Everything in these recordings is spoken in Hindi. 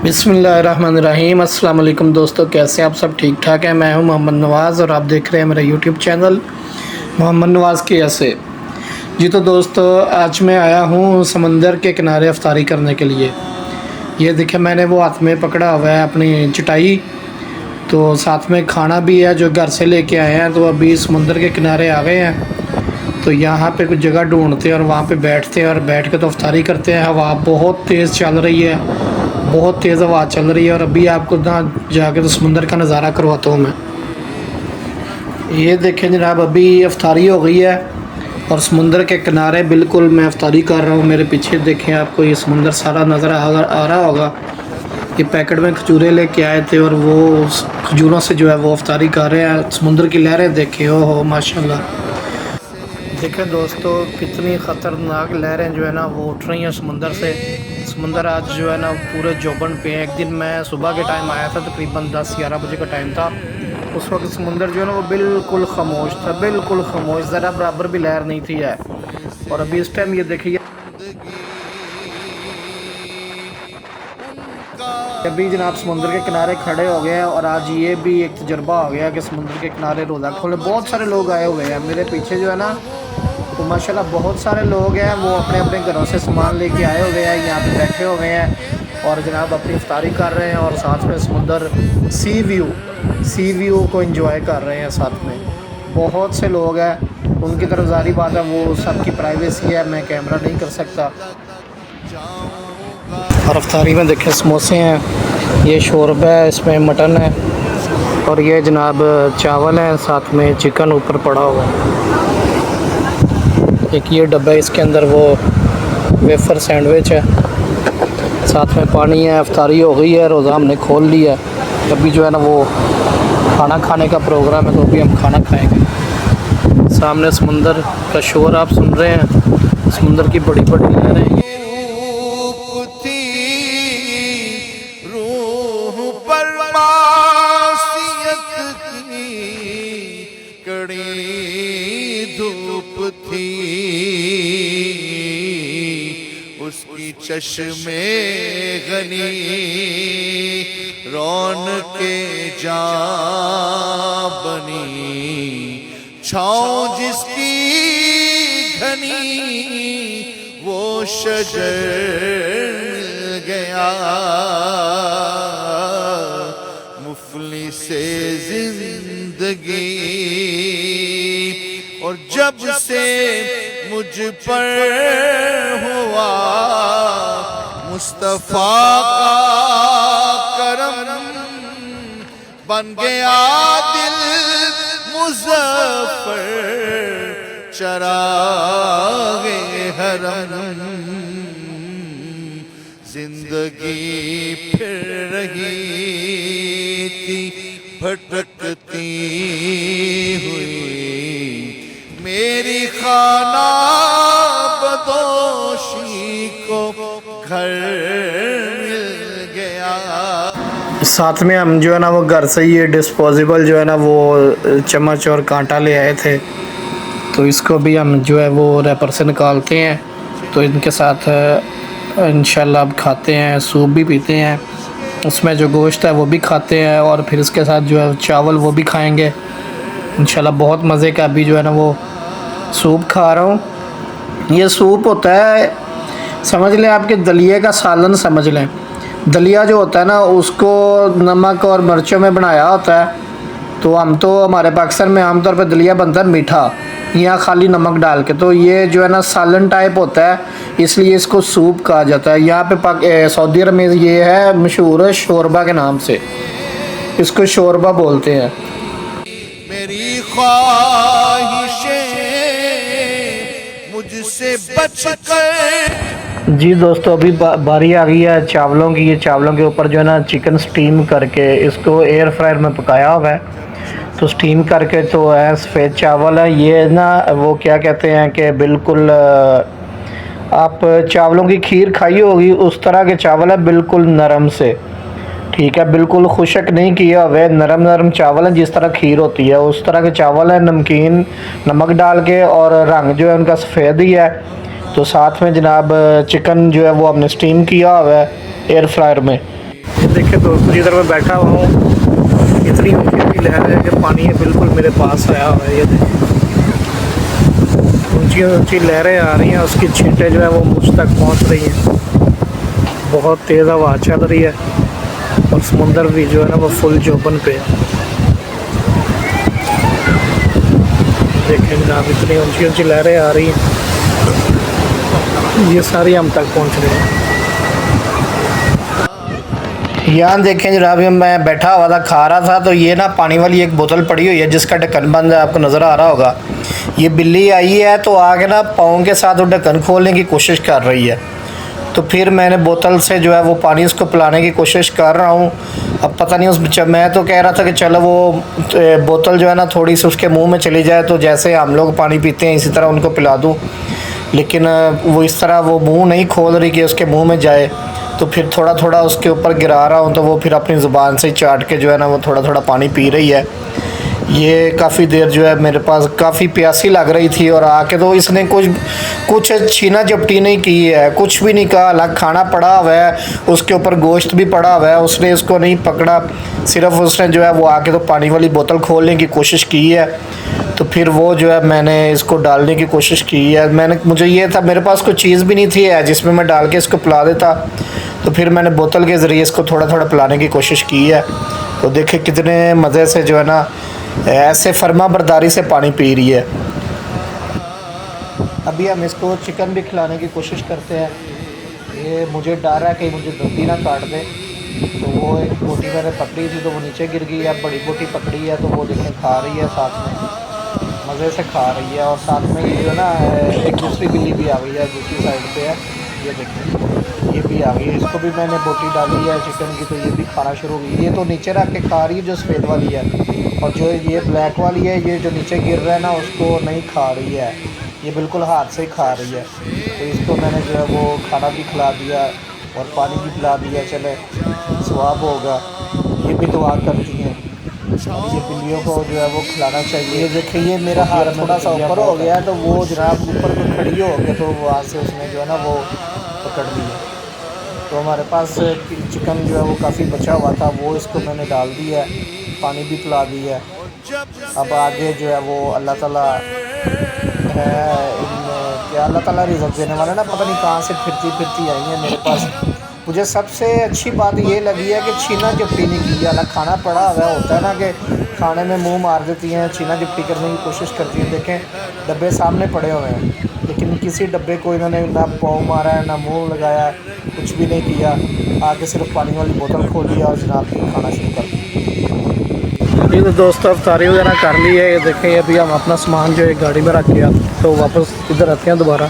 बिस्मिल्लाहिर्रहमानिर्रहीम। अस्सलाम वालेकुम दोस्तों, कैसे आप सब ठीक ठाक हैं। मैं हूं मोहम्मद नवाज़ और आप देख रहे हैं मेरा यूट्यूब चैनल मोहम्मद नवाज़ के ऐसे। जी तो दोस्तों, आज मैं आया हूं समंदर के किनारे अफ्तारी करने के लिए। ये देखिए, मैंने वो हाथ में पकड़ा हुआ है अपनी चटाई, तो साथ में खाना भी है जो घर से लेके आए हैं। तो अभी समुंदर के किनारे आ गए हैं, तो यहाँ पे कुछ जगह ढूंढते हैं और वहाँ पे बैठते हैं और बैठ के तो अफ्तारी करते हैं। हवा बहुत तेज़ चल रही है, बहुत तेज़ हवा चल रही है। और अभी आपको ना जाके तो समुंदर का नज़ारा करवाता हूँ मैं। ये देखें जनाब, अभी अफ्तारी हो गई है और समुंदर के किनारे बिल्कुल मैं अफ्तारी कर रहा हूँ। मेरे पीछे देखें, आपको ये समुंदर सारा नज़र आ रहा होगा। ये पैकेट में खजूरें लेके आए थे और वो उस खजूरों से जो है वो अफ्तारी कर रहे हैं। समुंदर की लहरें देखें, ओहो माशाल्लाह। देखें दोस्तों, कितनी ख़तरनाक लहरें जो है ना वो उठ रही हैं समुंदर से। समुंदर आज जो है ना पूरे जोबन पे है। एक दिन मैं सुबह के टाइम आया था, तकरीबन 10-11 बजे का टाइम था। उस वक्त समुंदर जो है ना वो बिल्कुल खामोश था, बिल्कुल खामोश, ज़रा बराबर भी लहर नहीं थी है। और अभी इस टाइम ये देखिए, अभी जनाब समुंदर के किनारे खड़े हो गए हैं। और आज ये भी एक तजुर्बा हो गया कि समुंदर के किनारे रोज़ा खोले। बहुत सारे लोग आए हुए हैं मेरे पीछे जो है ना, तो माशाल्लाह बहुत सारे लोग हैं। वो अपने अपने घरों से सामान लेके आए हुए हैं, यहाँ पे बैठे हुए हैं और जनाब अपनी इफ्तारी कर रहे हैं। और साथ में समुंदर सी व्यू को एंजॉय कर रहे हैं साथ में। बहुत से लोग हैं, उनकी तरफ जारी बात है, वो सबकी प्राइवेसी है, मैं कैमरा नहीं कर सकता। और इफ्तारी में देखें समोसे हैं, ये शोरबा है, इसमें मटन है और ये जनाब चावल है, साथ में चिकन ऊपर पड़ा हुआ है। एक ये डब्बा है, इसके अंदर वो वेफर सैंडविच है, साथ में पानी है। इफ्तारी हो गई है, रोज़ा हमने खोल लिया है। अभी जो है ना वो खाना खाने का प्रोग्राम है, तो अभी हम खाना खाएंगे। सामने समुंदर का शोर आप सुन रहे हैं, समुंदर की बड़ी बड़ी लहरें। उसकी चश्मे गनी रौनके जां बनी, छाँव जिसकी घनी वो शजर मिल गया। मुफली से जिंदगी और जब से मुझ पर हुआ मुस्तफा का करम, बन गया दिल मुज़फ़्फ़र चरागे हरम। जिंदगी फिर रही थी भटकती हुई, मेरी खाना बदोशी को घर मिल गया। साथ में हम जो है ना वो घर से ये डिस्पोजेबल जो है ना वो चम्मच और कांटा ले आए थे, तो इसको भी हम जो है वो रैपर से निकालते हैं। तो इनके साथ इंशाल्लाह अब खाते हैं, सूप भी पीते हैं, उसमें जो गोश्त है वो भी खाते हैं और फिर इसके साथ जो है चावल वो भी खाएंगे इंशाल्लाह। बहुत मज़े का अभी जो है ना वो सूप खा रहा हूँ। ये सूप होता है, समझ लें आपके दलिए का सालन समझ लें। दलिया जो होता है ना उसको नमक और मिर्चों में बनाया होता है। तो हमारे पाकिस्तान में आमतौर पर दलिया बनता है मीठा, यहाँ खाली नमक डाल के। तो ये जो है ना सालन टाइप होता है, इसलिए इसको सूप कहा जाता है। यहाँ पे सऊदी अरब में ये है मशहूर शोरबा के नाम से, इसको शोरबा बोलते हैं। मेरी ख्वाहिशें मुझसे बचकर। जी दोस्तों, अभी बारी आ गई है चावलों की। ये चावलों के ऊपर जो है ना चिकन स्टीम करके इसको एयर फ्रायर में पकाया हुआ है। तो स्टीम करके तो है सफ़ेद चावल है। ये ना वो क्या कहते हैं कि बिल्कुल आप चावलों की खीर खाई होगी उस तरह के चावल है, बिल्कुल नरम से। ठीक है, बिल्कुल खुशक नहीं किया हुआ, नरम नरम चावल है, जिस तरह खीर होती है उस तरह के चावल है, नमकीन नमक डाल के। और रंग जो है उनका सफ़ेद ही है। तो साथ में जनाब चिकन जो है वो हमने स्टीम किया हुआ है एयर फ्रायर में। ये देखिए दोस्तों, जिधर मैं बैठा हुआ हूँ इतनी ऊँची लहर है कि पानी बिल्कुल मेरे पास आया हुआ है। ये देखिए ऊंची ऊंची लहरें आ रही हैं, उसकी छींटें जो है वो मुझ तक पहुंच रही हैं। बहुत तेज़ हवा चल रही है और समुंदर भी जो है ना वो फुल जोबन पे है। देखें जनाब, इतनी ऊंची ऊंची लहरें आ रही हैं, ये सारी हम तक पहुंच रही हैं। यहाँ देखें जनाब, मैं बैठा हुआ था, खा रहा था, तो ये ना पानी वाली एक बोतल पड़ी हुई है जिसका ढक्कन बंद है, आपको नज़र आ रहा होगा। ये बिल्ली आई है तो आके ना पाँव के साथ वो ढक्कन खोलने की कोशिश कर रही है। तो फिर मैंने बोतल से जो है वो पानी उसको पिलाने की कोशिश कर रहा हूँ। अब पता नहीं मैं तो कह रहा था कि चलो वो बोतल जो है ना थोड़ी सी उसके मुंह में चली जाए, तो जैसे हम लोग पानी पीते हैं इसी तरह उनको पिला दूँ। लेकिन वो इस तरह वो मुंह नहीं खोल रही कि उसके मुंह में जाए। तो फिर थोड़ा थोड़ा उसके ऊपर गिरा रहा हूँ, तो वो फिर अपनी ज़ुबान से चाट के जो है ना वो थोड़ा थोड़ा पानी पी रही है। ये काफ़ी देर जो है मेरे पास काफ़ी प्यासी लग रही थी, और आके तो इसने कुछ छीना झपटी नहीं की है, कुछ भी नहीं कहा। अलग खाना पड़ा हुआ है, उसके ऊपर गोश्त भी पड़ा हुआ है, उसने इसको नहीं पकड़ा। सिर्फ उसने जो है वो आके तो पानी वाली बोतल खोलने की कोशिश की है। तो फिर वो जो है मैंने इसको डालने की कोशिश की है। मुझे ये था, मेरे पास कोई चीज़ भी नहीं थी है जिसमें मैं डाल के इसको पिला देता। तो फिर मैंने बोतल के ज़रिए इसको थोड़ा थोड़ा पिलाने की कोशिश की है। तो देखिए कितने मज़े से जो है ना ऐसे फर्मा बरदारी से पानी पी रही है। अभी हम इसको चिकन भी खिलाने की कोशिश करते हैं। ये मुझे डर है कि मुझे दंदी ना काट दे। तो वो एक बोटी मैंने पकड़ी थी तो वो नीचे गिर गई है। बड़ी बोटी पकड़ी है तो वो देखें खा रही है, साथ में मज़े से खा रही है। और साथ में ये जो है ना एक दूसरी बिल्ली भी आ गई है, दूसरी साइड पे है। ये देखें ये भी आ गई है, इसको भी मैंने बोटी डाली है चिकन की, तो ये भी खाना शुरू हो गई। ये तो नीचे रख के खा रही है जो सफ़ेद वाली है, और जो ये ब्लैक वाली है ये जो नीचे गिर रहा है ना उसको नहीं खा रही है, ये बिल्कुल हाथ से खा रही है। तो इसको मैंने जो है वो खाना भी खिला दिया और पानी भी पिला दिया, चले स्वाब होगा। ये भी दुआ करती हैं, ये बिल्लियों को जो है वो खिलाना चाहिए। ये देखिए ये मेरा हाथ थोड़ा सा ऊपर हो गया, तो वो जनाब ऊपर को खड़ी हो गया, तो वहाँ से उसने जो है ना वो पकड़ लिया। तो हमारे पास चिकन जो है वो काफ़ी बचा हुआ था, वो इसको मैंने डाल दिया है, पानी भी पिला दिया है। अब आगे जो है वो अल्लाह ताला है क्या, अल्लाह ताला रिज़्क़ देने वाला ना, पता नहीं कहाँ से फिरती फिरती आई है मेरे पास। मुझे सबसे अच्छी बात ये लगी है कि छीना झपटी नहीं की। अलग खाना पड़ा हुआ होता है ना कि खाने में मुंह मार देती हैं, छीना झपटी करने की कोशिश करती हैं। देखें डब्बे सामने पड़े हुए हैं, लेकिन किसी डब्बे को इन्होंने ना पाँव मारा है, ना मुंह लगाया, कुछ भी नहीं किया। आके सिर्फ पानी वाली बोतल खोल लिया और जनाब की खाना शुरू कर दिया। जी तो दोस्तों अफ्तारी वगैरह कर ली है। ये देखें अभी हम अपना सामान जो है गाड़ी में रख गया, तो वापस इधर आते हैं दोबारा।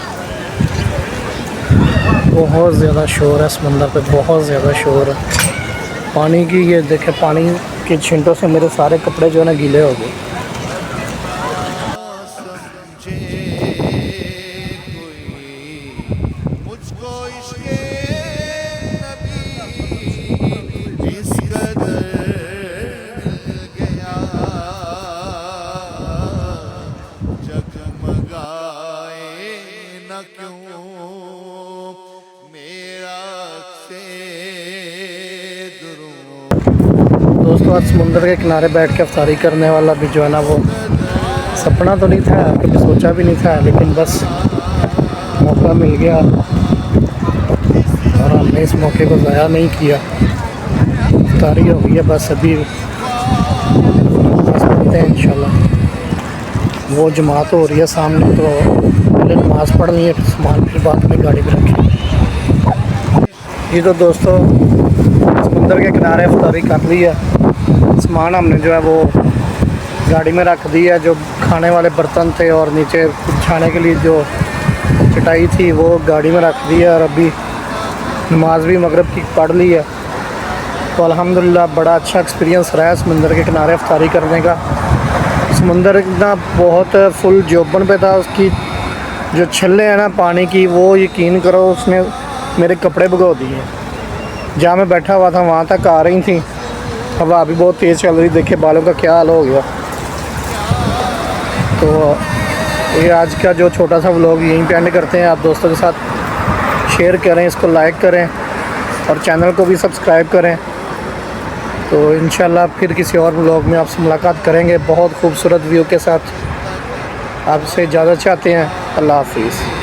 बहुत ज़्यादा शोर है समंदर पे, बहुत ज़्यादा शोर है पानी की। ये देखें पानी के छींटों से मेरे सारे कपड़े जो है ना गीले हो गए। दोस्तों आज समुंदर के किनारे बैठ के अफ्तारी करने वाला भी जो है ना वो सपना तो नहीं था, कभी सोचा भी नहीं था, लेकिन बस मौका मिल गया और हमने इस मौके को ज़ाया नहीं किया। अफ्तारी हो गई है, बस अभी पढ़ते हैं इंशाल्लाह। वो जमात हो रही है सामने, तो पहले नमाज़ पढ़नी है, सामान फिर बाद में गाड़ी में रखें। ये तो दोस्तों समुंदर के किनारे अफ्तारी कर ली है। सामान हमने जो है वो गाड़ी में रख दी है, जो खाने वाले बर्तन थे और नीचे बिछाने के लिए जो चटाई थी वो गाड़ी में रख दी है। और अभी नमाज भी मगरिब की पढ़ ली है। तो अल्हम्दुलिल्लाह बड़ा अच्छा एक्सपीरियंस रहा है समुंदर के किनारे अफ्तारी करने का। समुंदर इतना बहुत फुल जोबन पे था, उसकी जो छल्ले हैं ना पानी की, वो यकीन करो उसने मेरे कपड़े भिगो दिए। जहाँ मैं बैठा हुआ था वहाँ तक आ रही थी, हवा भी बहुत तेज़ चल रही। देखिए बालों का क्या हाल हो गया। तो ये आज का जो छोटा सा व्लॉग यहीं पे एंड करते हैं। आप दोस्तों के साथ शेयर करें, इसको लाइक करें और चैनल को भी सब्सक्राइब करें। तो इंशाल्लाह फिर किसी और व्लॉग में आपसे मुलाकात करेंगे बहुत खूबसूरत व्यू के साथ। आपसे इजाज़त चाहते हैं। अल्लाह हाफिज़।